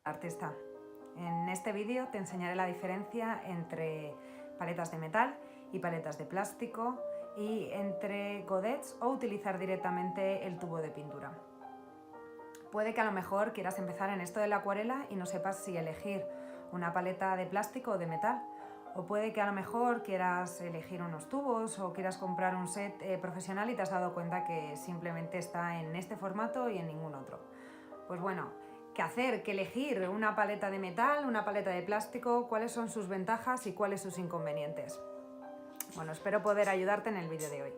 artista. En este vídeo te enseñaré la diferencia entre paletas de metal y paletas de plástico y entre godets o utilizar directamente el tubo de pintura. Puede que a lo mejor quieras empezar en esto de la acuarela y no sepas si elegir una paleta de plástico o de metal. O puede que a lo mejor quieras elegir unos tubos o quieras comprar un set profesional y te has dado cuenta que simplemente está en este formato y en ningún otro. Pues bueno, ¿qué hacer? ¿Qué elegir? ¿Una paleta de metal? ¿Una paleta de plástico? ¿Cuáles son sus ventajas y cuáles sus inconvenientes? Bueno, espero poder ayudarte en el vídeo de hoy.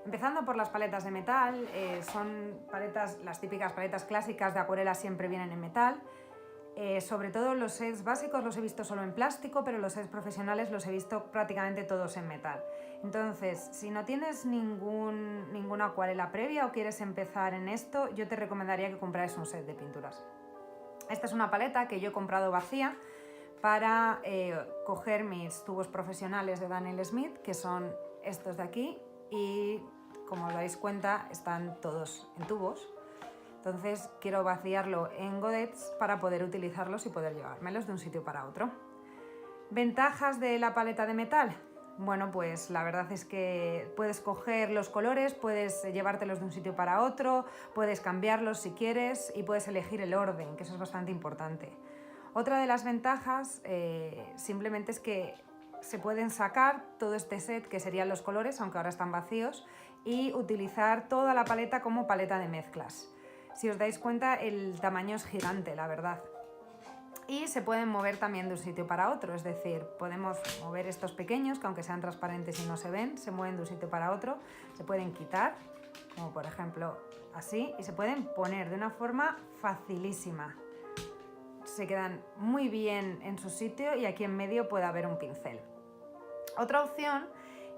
Empezando por las paletas de metal, son paletas, las típicas paletas clásicas de acuarela siempre vienen en metal. Sobre todo los sets básicos los he visto solo en plástico, pero los sets profesionales los he visto prácticamente todos en metal. Entonces, si no tienes ninguna acuarela previa o quieres empezar en esto, yo te recomendaría que compraras un set de pinturas. Esta es una paleta que yo he comprado vacía para coger mis tubos profesionales de Daniel Smith, que son estos de aquí, y como os dais cuenta están todos en tubos. Entonces quiero vaciarlo en godets para poder utilizarlos y poder llevármelos de un sitio para otro. ¿Ventajas de la paleta de metal? Bueno, pues la verdad es que puedes coger los colores, puedes llevártelos de un sitio para otro, puedes cambiarlos si quieres y puedes elegir el orden, que eso es bastante importante. Otra de las ventajas simplemente es que se pueden sacar todo este set, que serían los colores, aunque ahora están vacíos, y utilizar toda la paleta como paleta de mezclas. Si os dais cuenta, el tamaño es gigante, la verdad. Y se pueden mover también de un sitio para otro, es decir, podemos mover estos pequeños, que aunque sean transparentes y no se ven, se mueven de un sitio para otro, se pueden quitar, como por ejemplo así, y se pueden poner de una forma facilísima. Se quedan muy bien en su sitio y aquí en medio puede haber un pincel. Otra opción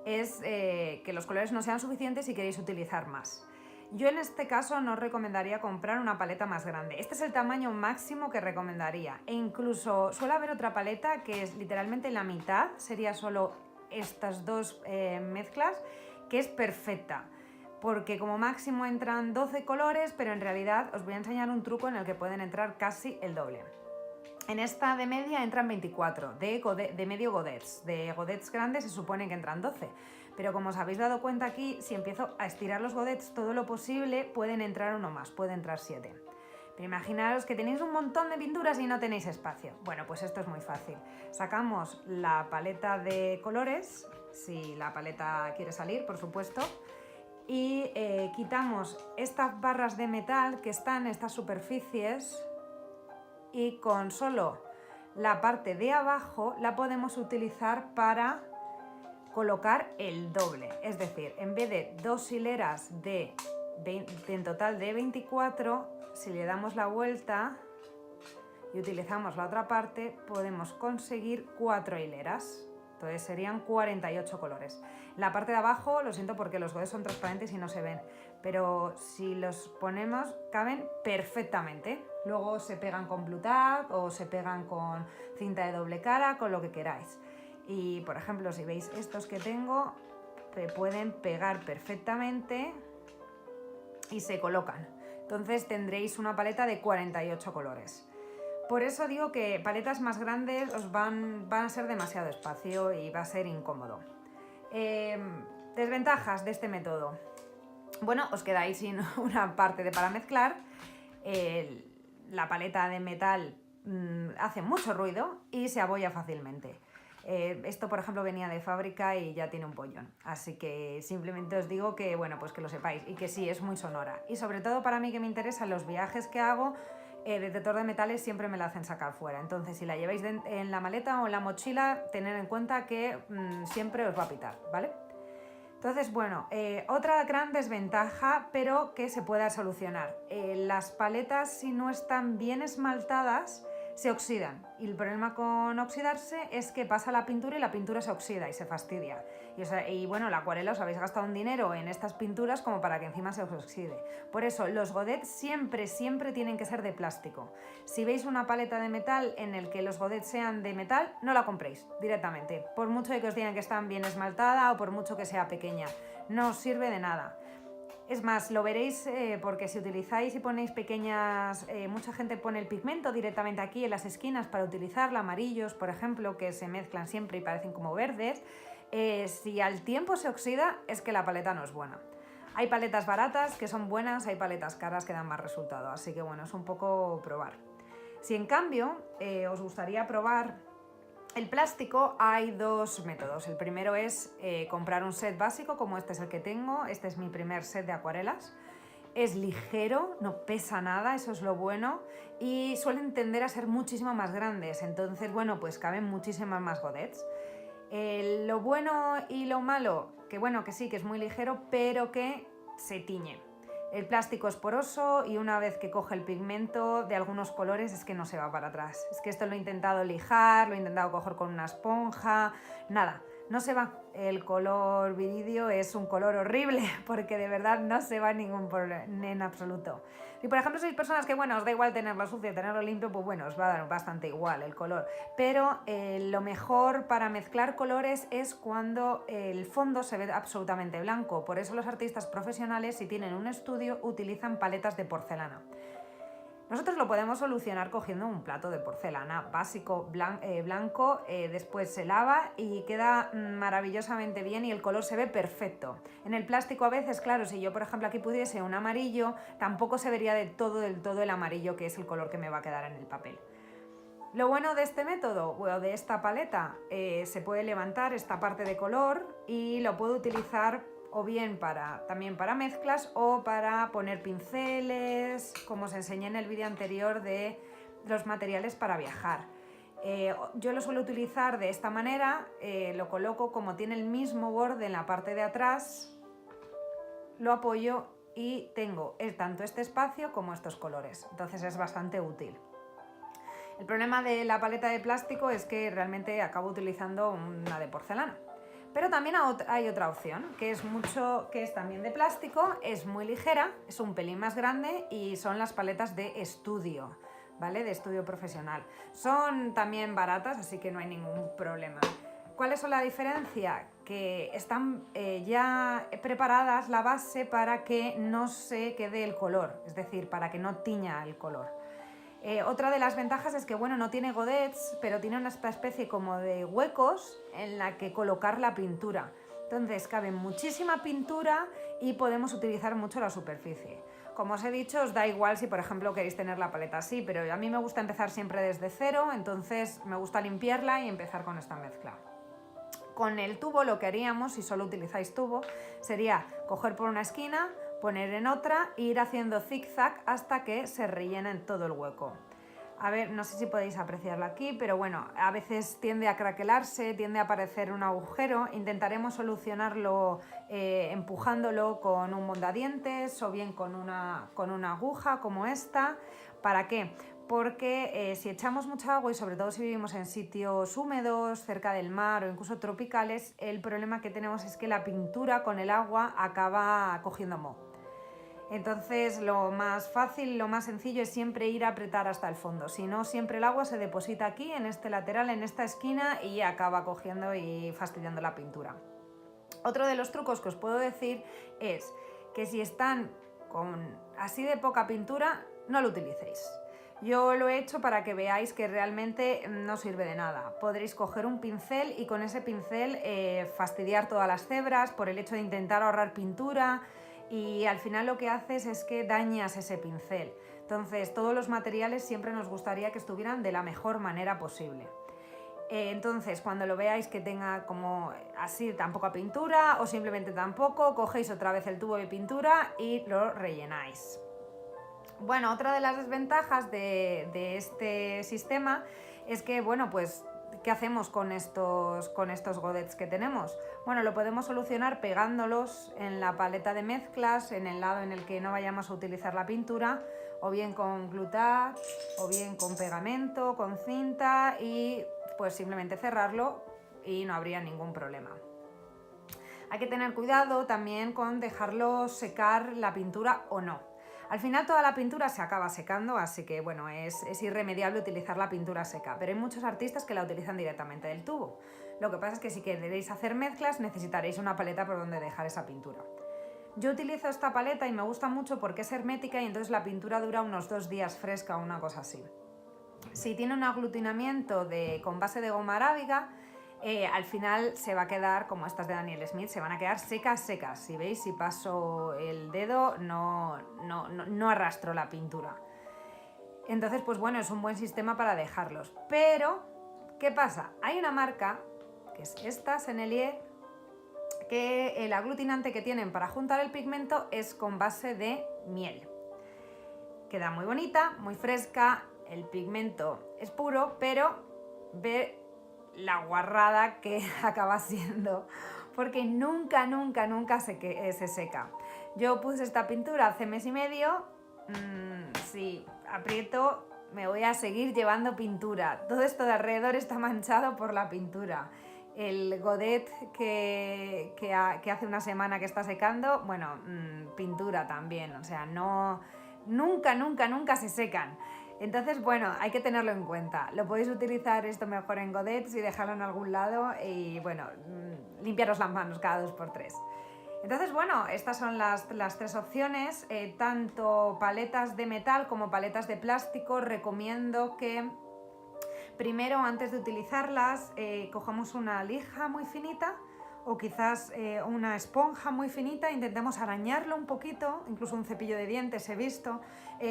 es que los colores no sean suficientes y queréis utilizar más. Yo en este caso no os recomendaría comprar una paleta más grande. Este es el tamaño máximo que recomendaría. E incluso suele haber otra paleta que es literalmente la mitad, sería solo estas dos mezclas, que es perfecta. Porque como máximo entran 12 colores, pero en realidad os voy a enseñar un truco en el que pueden entrar casi el doble. En esta de media entran 24, de medio godets. De godets grandes se supone que entran 12. Pero como os habéis dado cuenta aquí, si empiezo a estirar los godets todo lo posible, pueden entrar uno más, puede entrar 7. Pero imaginaros que tenéis un montón de pinturas y no tenéis espacio. Bueno, pues esto es muy fácil. Sacamos la paleta de colores, si la paleta quiere salir, por supuesto, y quitamos estas barras de metal que están en estas superficies y con solo la parte de abajo la podemos utilizar para colocar el doble, es decir, en vez de dos hileras en total de 24, si le damos la vuelta y utilizamos la otra parte, podemos conseguir 4 hileras. Entonces serían 48 colores. La parte de abajo, lo siento porque los godets son transparentes y no se ven, pero si los ponemos caben perfectamente. Luego se pegan con Blu Tack o se pegan con cinta de doble cara, con lo que queráis. Y por ejemplo, si veis estos que tengo, se pueden pegar perfectamente y se colocan. Entonces tendréis una paleta de 48 colores. Por eso digo que paletas más grandes os van a ser demasiado espacio y va a ser incómodo. Desventajas de este método. Bueno, os quedáis sin una parte para mezclar. La paleta de metal hace mucho ruido y se abolla fácilmente. Esto, por ejemplo, venía de fábrica y ya tiene un pollón. Así que simplemente os digo que, bueno, pues que lo sepáis y que sí, es muy sonora. Y sobre todo para mí que me interesan los viajes que hago, detector de metales siempre me la hacen sacar fuera. Entonces, si la lleváis en la maleta o en la mochila, tened en cuenta que siempre os va a pitar, ¿vale? Entonces, bueno, otra gran desventaja, pero que se pueda solucionar. Las paletas, si no están bien esmaltadas, se oxidan. Y el problema con oxidarse es que pasa la pintura y la pintura se oxida y se fastidia. Y bueno, la acuarela os habéis gastado un dinero en estas pinturas como para que encima se os oxide. Por eso, los godets siempre tienen que ser de plástico. Si veis una paleta de metal en el que los godets sean de metal, no la compréis directamente. Por mucho de que os digan que están bien esmaltada o por mucho que sea pequeña. No os sirve de nada. Es más, lo veréis porque si utilizáis y ponéis pequeñas... mucha gente pone el pigmento directamente aquí en las esquinas para utilizarlo, amarillos, por ejemplo, que se mezclan siempre y parecen como verdes. Si al tiempo se oxida, es que la paleta no es buena. Hay paletas baratas que son buenas, hay paletas caras que dan más resultado, así que bueno, es un poco probar. Si en cambio os gustaría probar el plástico, hay dos métodos. El primero es comprar un set básico, como este es el que tengo. Este es mi primer set de acuarelas. Es ligero, no pesa nada, eso es lo bueno, y suelen tender a ser muchísimo más grandes, entonces bueno, pues caben muchísimas más godets. Lo bueno y lo malo, que bueno, que sí, que es muy ligero, pero que se tiñe. El plástico es poroso y una vez que coge el pigmento de algunos colores es que no se va para atrás. Es que esto lo he intentado lijar, lo he intentado coger con una esponja, nada, no se va. El color viridio es un color horrible porque de verdad no se va en absoluto. Si por ejemplo sois personas que bueno, os da igual tenerlo sucio, tenerlo limpio, pues bueno, os va a dar bastante igual el color. Pero lo mejor para mezclar colores es cuando el fondo se ve absolutamente blanco. Por eso los artistas profesionales, si tienen un estudio, utilizan paletas de porcelana. Nosotros lo podemos solucionar cogiendo un plato de porcelana básico blanco, después se lava y queda maravillosamente bien y el color se ve perfecto. En el plástico a veces, claro, si yo por ejemplo aquí pudiese un amarillo, tampoco se vería del todo el amarillo que es el color que me va a quedar en el papel. Lo bueno de este método, o de esta paleta, se puede levantar esta parte de color y lo puedo utilizar o bien también para mezclas o para poner pinceles, como os enseñé en el vídeo anterior de los materiales para viajar. Yo lo suelo utilizar de esta manera, lo coloco como tiene el mismo borde en la parte de atrás, lo apoyo y tengo tanto este espacio como estos colores, entonces es bastante útil. El problema de la paleta de plástico es que realmente acabo utilizando una de porcelana. Pero también hay otra opción, que es también de plástico, es muy ligera, es un pelín más grande y son las paletas de estudio, ¿vale? De estudio profesional. Son también baratas, así que no hay ningún problema. ¿Cuál es la diferencia? Que están ya preparadas la base para que no se quede el color, es decir, para que no tiña el color. Otra de las ventajas es que bueno, no tiene godets, pero tiene una especie como de huecos en la que colocar la pintura. Entonces cabe muchísima pintura y podemos utilizar mucho la superficie. Como os he dicho, os da igual si por ejemplo queréis tener la paleta así, pero a mí me gusta empezar siempre desde cero, entonces me gusta limpiarla y empezar con esta mezcla. Con el tubo lo que haríamos, si solo utilizáis tubo, sería coger por una esquina, poner en otra e ir haciendo zigzag hasta que se rellena en todo el hueco. A ver, no sé si podéis apreciarlo aquí, pero bueno, a veces tiende a craquelarse, tiende a aparecer un agujero. Intentaremos solucionarlo empujándolo con un mondadientes o bien con una aguja como esta. ¿Para qué? Porque si echamos mucha agua y sobre todo si vivimos en sitios húmedos, cerca del mar o incluso tropicales, el problema que tenemos es que la pintura con el agua acaba cogiendo moho. Entonces lo más fácil, lo más sencillo es siempre ir a apretar hasta el fondo, si no siempre el agua se deposita aquí, en este lateral, en esta esquina y acaba cogiendo y fastidiando la pintura. Otro de los trucos que os puedo decir es que si están con así de poca pintura, no lo utilicéis. Yo lo he hecho para que veáis que realmente no sirve de nada. Podréis coger un pincel y con ese pincel fastidiar todas las cebras por el hecho de intentar ahorrar pintura y al final lo que haces es que dañas ese pincel. Entonces todos los materiales siempre nos gustaría que estuvieran de la mejor manera posible. Entonces cuando lo veáis que tenga como así tan poca pintura o simplemente tan poco, cogéis otra vez el tubo de pintura y lo rellenáis. Bueno, otra de las desventajas de este sistema es que, bueno, pues, ¿qué hacemos con estos godets que tenemos? Bueno, lo podemos solucionar pegándolos en la paleta de mezclas, en el lado en el que no vayamos a utilizar la pintura, o bien con glue-tack, o bien con pegamento, con cinta y pues simplemente cerrarlo y no habría ningún problema. Hay que tener cuidado también con dejarlo secar la pintura o no. Al final toda la pintura se acaba secando, así que bueno, es irremediable utilizar la pintura seca, pero hay muchos artistas que la utilizan directamente del tubo. Lo que pasa es que si queréis hacer mezclas necesitaréis una paleta por donde dejar esa pintura. Yo utilizo esta paleta y me gusta mucho porque es hermética y entonces la pintura dura unos 2 días fresca o una cosa así. Si tiene un aglutinamiento con base de goma arábiga, al final se va a quedar como estas de Daniel Smith, se van a quedar secas. Si veis, si paso el dedo no arrastro la pintura. Entonces, pues bueno, es un buen sistema para dejarlos. Pero, ¿qué pasa? Hay una marca, que es esta, Sennelier, que el aglutinante que tienen para juntar el pigmento es con base de miel. Queda muy bonita, muy fresca, el pigmento es puro, pero ve la guarrada que acaba siendo, porque nunca se seca. Yo puse esta pintura hace mes y medio, si aprieto me voy a seguir llevando pintura. Todo esto de alrededor está manchado por la pintura. El godet que hace una semana que está secando, bueno, pintura también, o sea, nunca se secan. Entonces, bueno, hay que tenerlo en cuenta. Lo podéis utilizar esto mejor en godets y dejarlo en algún lado y, bueno, limpiaros las manos cada 2x3. Entonces, bueno, estas son las 3 opciones, tanto paletas de metal como paletas de plástico. Recomiendo que primero, antes de utilizarlas, cojamos una lija muy finita o quizás una esponja muy finita, intentemos arañarlo un poquito, incluso un cepillo de dientes he visto,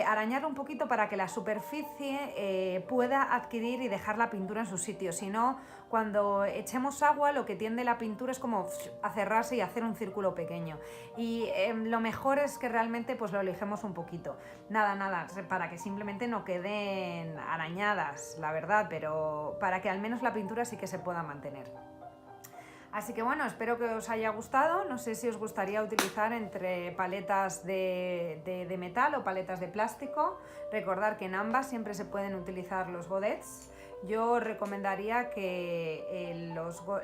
arañarlo un poquito para que la superficie pueda adquirir y dejar la pintura en su sitio. Si no, cuando echemos agua, lo que tiende la pintura es como a cerrarse y hacer un círculo pequeño. Y lo mejor es que realmente pues lo lijemos un poquito. Nada, para que simplemente no queden arañadas, la verdad, pero para que al menos la pintura sí que se pueda mantener. Así que bueno, espero que os haya gustado. No sé si os gustaría utilizar entre paletas de metal o paletas de plástico. Recordad que en ambas siempre se pueden utilizar los godets. Yo recomendaría que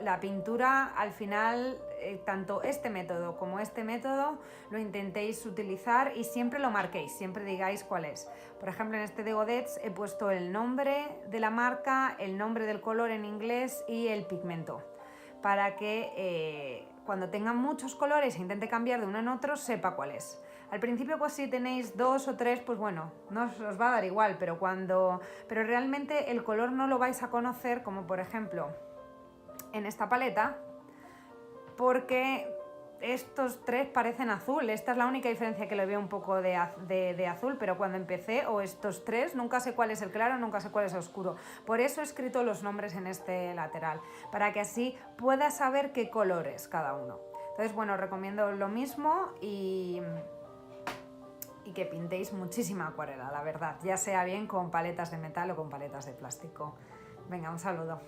la pintura al final, tanto este método como este método, lo intentéis utilizar y siempre lo marquéis, siempre digáis cuál es. Por ejemplo, en este de godets he puesto el nombre de la marca, el nombre del color en inglés y el pigmento, para que cuando tengan muchos colores e intente cambiar de uno en otro, sepa cuál es. Al principio, pues si tenéis 2 o 3, pues bueno, no os va a dar igual, pero realmente el color no lo vais a conocer, como por ejemplo en esta paleta, porque estos 3 parecen azul. Esta es la única diferencia que le veo un poco de azul, pero cuando empecé, o estos 3, nunca sé cuál es el claro, nunca sé cuál es el oscuro. Por eso he escrito los nombres en este lateral, para que así puedas saber qué color es cada uno. Entonces, bueno, recomiendo lo mismo y que pintéis muchísima acuarela, la verdad, ya sea bien con paletas de metal o con paletas de plástico. Venga, un saludo.